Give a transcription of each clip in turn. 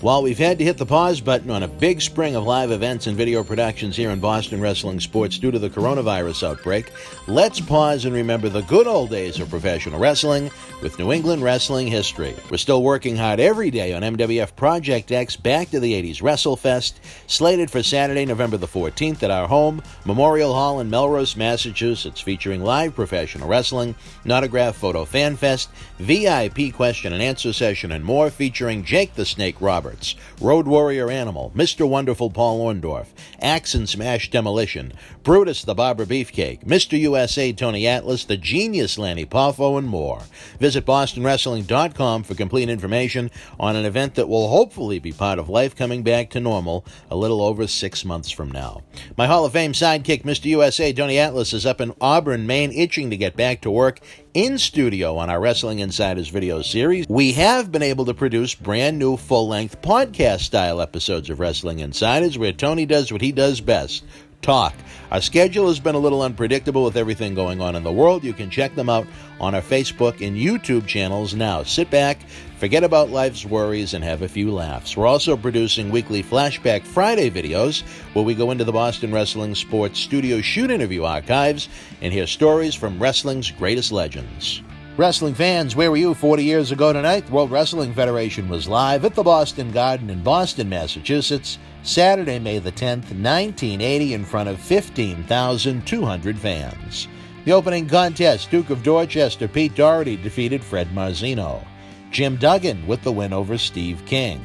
While we've had to hit the pause button on a big spring of live events and video productions here in Boston wrestling sports due to the coronavirus outbreak, let's pause and remember the good old days of professional wrestling with New England wrestling history. We're still working hard every day on MWF Project X Back to the 80s WrestleFest, slated for Saturday, November the 14th at our home, Memorial Hall in Melrose, Massachusetts, featuring live professional wrestling, an autograph photo fan fest, VIP question and answer session, and more, featuring Jake the Snake Roberts, Road Warrior Animal, Mr. Wonderful Paul Orndorff, Axe and Smash Demolition, Brutus the Barber Beefcake, Mr. USA Tony Atlas, the Genius Lanny Poffo, and more. Visit BostonWrestling.com for complete information on an event that will hopefully be part of life coming back to normal a little over 6 months from now. My Hall of Fame sidekick, Mr. USA Tony Atlas, is up in Auburn, Maine, itching to get back to work in studio on our Wrestling Insiders video series. We have been able to produce brand new full-length podcast-style episodes of Wrestling Insiders where Tony does what he does best, talk. Our schedule has been a little unpredictable with everything going on in the world. You can check them out on our Facebook and YouTube channels now. Sit back, forget about life's worries, and have a few laughs. We're also producing weekly Flashback Friday videos where we go into the Boston Wrestling Sports Studio shoot interview archives and hear stories from wrestling's greatest legends. Wrestling fans, where were you 40 years ago tonight? The World Wrestling Federation was live at the Boston Garden in Boston, Massachusetts, Saturday, May the 10th, 1980, in front of 15,200 fans. The opening contest, Duke of Dorchester Pete Doherty defeated Fred Marzino. Jim Duggan with the win over Steve King.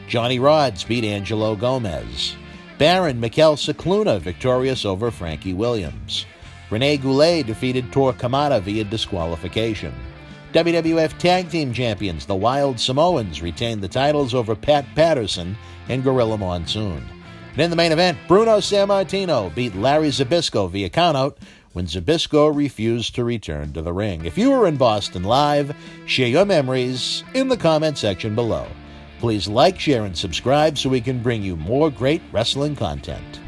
Johnny Rodz beat Angelo Gomez. Baron Mikel Cicluna victorious over Frankie Williams. Rene Goulet defeated Tor Kamada via disqualification. WWF Tag Team Champions, the Wild Samoans, retained the titles over Pat Patterson and Gorilla Monsoon. And in the main event, Bruno Sammartino beat Larry Zbyszko via countout when Zbyszko refused to return to the ring. If you were in Boston live, share your memories in the comment section below. Please like, share, and subscribe so we can bring you more great wrestling content.